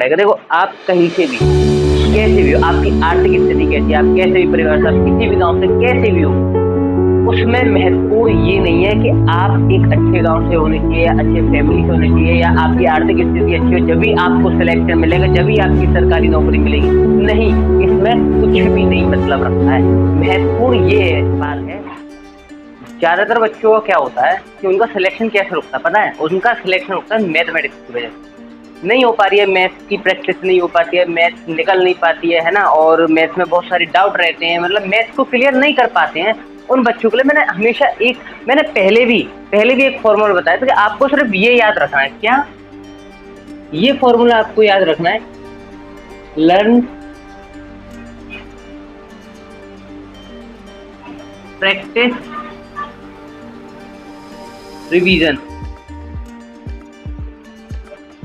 पड़ेगा। देखो आप कहीं से भी कैसे भी हो, आपकी आर्थिक स्थिति कैसी है, आप कैसे भी परिवार से, आप किसी भी गांव से कैसे भी हो, उसमें महत्वपूर्ण ये नहीं है कि आप एक अच्छे गांव से होने चाहिए या अच्छे फैमिली से होने चाहिए या आपकी आर्थिक स्थिति अच्छी हो जब भी आपको सिलेक्शन मिलेगा, जब भी आपकी सरकारी नौकरी मिलेगी। नहीं, इसमें कुछ भी नहीं मतलब रखता है। महत्वपूर्ण ये बात है, ज्यादातर बच्चों का क्या होता है कि उनका सिलेक्शन कैसे रुकता है पता है? उनका सिलेक्शन रुकता है मैथमेटिक्स की वजह से। नहीं हो पा रही है मैथ्स की प्रैक्टिस, नहीं हो पाती है, मैथ्स निकल नहीं पाती है ना, और मैथ्स में बहुत सारे डाउट रहते हैं, मतलब मैथ्स को क्लियर नहीं कर पाते हैं। उन बच्चों के लिए मैंने हमेशा मैंने पहले भी एक फॉर्मूला बताया था कि आपको सिर्फ ये याद रखना है। क्या? ये फॉर्मूला आपको याद रखना है, learn, practice, revision.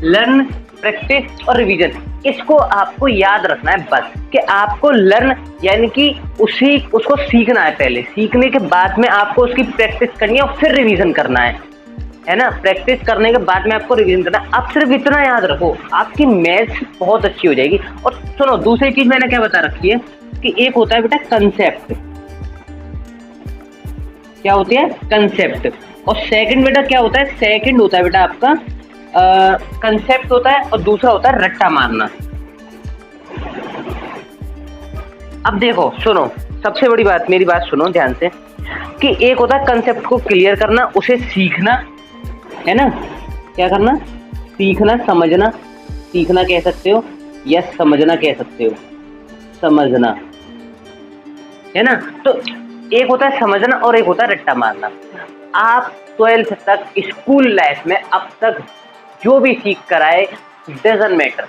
Learn, practice और रिवीजन, इसको आपको याद रखना है बस। कि आपको लर्न यानी कि उसको सीखना है, पहले सीखने के बाद में आपको उसकी प्रैक्टिस करनी है और फिर रिवीजन करना है ना। प्रैक्टिस करने के बाद में आपको रिवीजन करना है। आप सिर्फ इतना याद रखो, आपकी मैथ्स बहुत अच्छी हो जाएगी। और सुनो, दूसरी चीज मैंने क्या बता रखी है कि एक होता है बेटा कंसेप्ट। क्या होती है? कंसेप्ट। और सेकंड बेटा क्या होता है? सेकंड होता है बेटा आपका कंसेप्ट होता है, और दूसरा होता है रट्टा मारना। अब देखो सुनो, सबसे बड़ी बात, मेरी बात सुनो ध्यान से, कि एक होता है कंसेप्ट को क्लियर करना, उसे सीखना, है ना। क्या करना? सीखना, समझना। सीखना कह सकते हो या समझना कह सकते हो, समझना, है ना। तो एक होता है समझना और एक होता है रट्टा मारना। आप 12th तक स्कूल लाइफ में अब तक जो भी सीख कर आए, डजंट मैटर,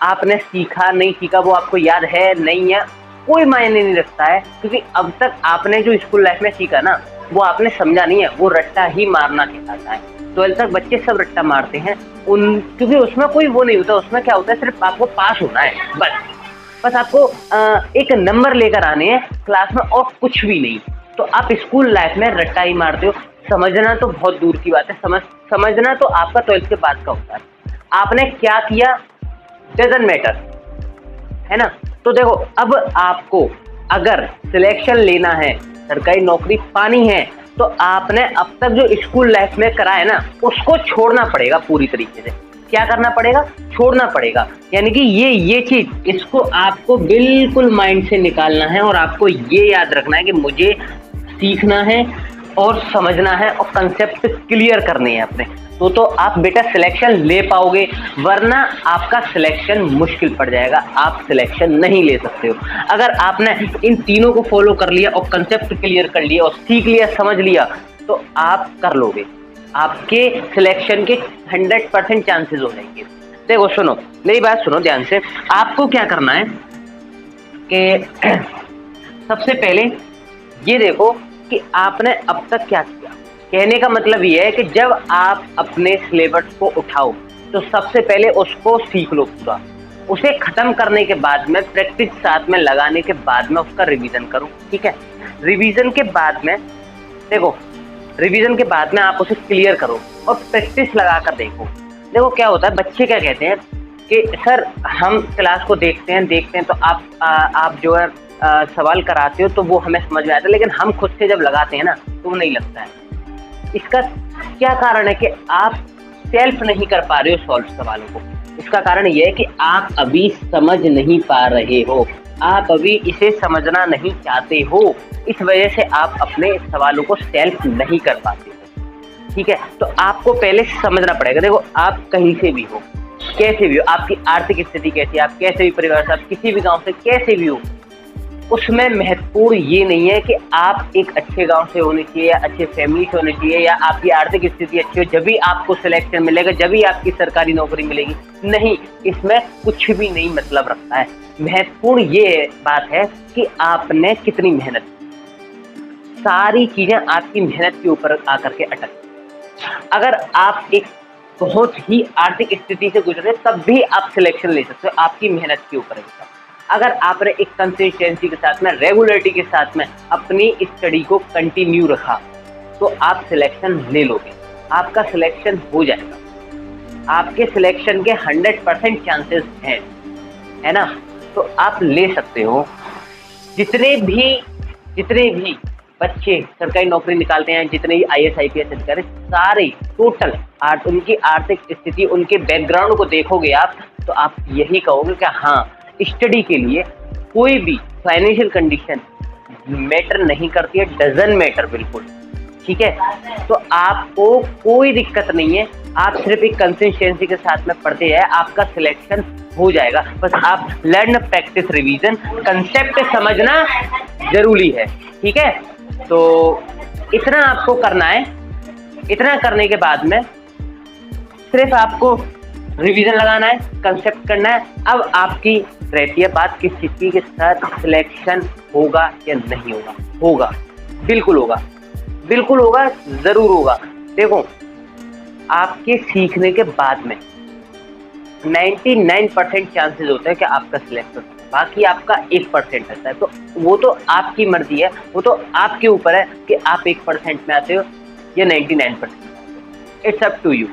आपने सीखा नहीं सीखा, वो आपको याद है नहीं है, कोई मायने नहीं रखता है। क्योंकि अब तक आपने जो स्कूल लाइफ में सीखा ना, वो आपने समझा नहीं है, वो रट्टा ही मारना सिखाता है। 12th तक बच्चे सब रट्टा मारते हैं क्योंकि उसमें कोई वो नहीं होता। उसमें क्या होता है, सिर्फ आपको पास होना है बस आपको एक नंबर लेकर आने हैं क्लास में, और कुछ भी नहीं। तो आप स्कूल लाइफ में रट्टा ही मारते हो। समझना तो बहुत दूर की बात है, समझना तो आपका 12th के बाद का होता है। आपने क्या किया डजंट मैटर, है ना। तो देखो, अब आपको अगर सिलेक्शन लेना है, सरकारी नौकरी पानी है, तो आपने अब तक जो स्कूल लाइफ में करा है ना, उसको छोड़ना पड़ेगा पूरी तरीके से। क्या करना पड़ेगा? छोड़ना पड़ेगा। यानी कि ये चीज, इसको आपको बिल्कुल माइंड से निकालना है, और आपको ये याद रखना है कि मुझे सीखना है और समझना है और कंसेप्ट क्लियर करने हैं अपने। तो आप बेटा सिलेक्शन ले पाओगे, वरना आपका सिलेक्शन मुश्किल पड़ जाएगा, आप सिलेक्शन नहीं ले सकते हो। अगर आपने इन तीनों को फॉलो कर लिया और कंसेप्ट क्लियर कर लिया और सीख लिया, समझ लिया, तो आप कर लोगे, आपके सिलेक्शन के 100% चांसेस हो जाएंगे। देखो सुनो, मेरी बात सुनो ध्यान से। आपको क्या करना है कि सबसे पहले ये देखो कि आपने अब तक क्या किया। कहने का मतलब ये है कि जब आप अपने सिलेबस को उठाओ, तो सबसे पहले उसको सीख लो पूरा। उसे खत्म करने के बाद में, प्रैक्टिस साथ में लगाने के बाद में उसका रिवीजन करो, ठीक है। रिवीजन के बाद में देखो, रिवीजन के बाद में आप उसे क्लियर करो और प्रैक्टिस लगा कर देखो क्या होता है। बच्चे क्या कहते हैं कि सर हम क्लास को देखते हैं तो आप जो है सवाल कराते हो तो वो हमें समझ में आता है, लेकिन हम खुद से जब लगाते हैं ना तो वो नहीं लगता है। इसका क्या कारण है कि आप सेल्फ नहीं कर पा रहे हो सॉल्व सवालों को। इसका कारण यह है कि आप अभी समझ नहीं पा रहे हो, आप अभी इसे समझना नहीं चाहते हो। इस वजह से आप अपने सवालों को सेल्फ नहीं कर पाते हो, ठीक है। तो आपको पहले समझना पड़ेगा। देखो आप कहीं से भी हो, कैसे भी हो, आपकी आर्थिक स्थिति कैसी है, आप कैसे भी परिवार से, आप किसी भी गांव से कैसे भी हो, उसमें महत्वपूर्ण ये नहीं है कि आप एक अच्छे गांव से होने चाहिए या अच्छे फैमिली से होने चाहिए या आपकी आर्थिक स्थिति अच्छी हो जब भी आपको सिलेक्शन मिलेगा, जब भी आपकी सरकारी नौकरी मिलेगी। नहीं, इसमें कुछ भी नहीं मतलब रखता है। महत्वपूर्ण ये बात है कि आपने कितनी मेहनत की। सारी चीजें आपकी मेहनत के ऊपर आकर के अटक। अगर आप एक बहुत ही आर्थिक स्थिति से गुजरे तब भी आप सिलेक्शन ले सकते हो, आपकी मेहनत के ऊपर है। अगर आपने एक कंसिस्टेंसी के साथ में, रेगुलरिटी के साथ में अपनी स्टडी को कंटिन्यू रखा, तो आप सिलेक्शन ले लोगे, आपका सिलेक्शन हो जाएगा। आपके सिलेक्शन के 100% चांसेस हैं, है ना। तो आप ले सकते हो। जितने भी बच्चे सरकारी नौकरी निकालते हैं, जितने भी IAS IPS अधिकारी, सारे टोटल उनकी आर्थिक स्थिति, उनके बैकग्राउंड को देखोगे आप, तो आप यही कहोगे कि हाँ, स्टडी के लिए कोई भी फाइनेंशियल कंडीशन मैटर नहीं करती है, डजन मैटर बिल्कुल, ठीक है। तो आपको कोई दिक्कत नहीं है, आप सिर्फ एक कंसिस्टेंसी के साथ में पढ़ते हैं, आपका सिलेक्शन हो जाएगा। बस आप लर्न, प्रैक्टिस, रिवीजन, कंसेप्ट समझना जरूरी है, ठीक है। तो इतना आपको करना है। इतना करने के बाद में सिर्फ आपको रिवीजन लगाना है, कंसेप्ट करना है। अब आपकी रहती है बात किस चीज़ के साथ सिलेक्शन होगा या नहीं होगा। होगा, बिल्कुल होगा, बिल्कुल होगा, ज़रूर होगा। देखो, आपके सीखने के बाद में 99% चांसेस होते हैं कि आपका सिलेक्शन हो, बाकी आपका 1% रहता है। तो वो तो आपकी मर्जी है, वो तो आपके ऊपर है कि आप 1% में आते हो या 99%। It's up to you.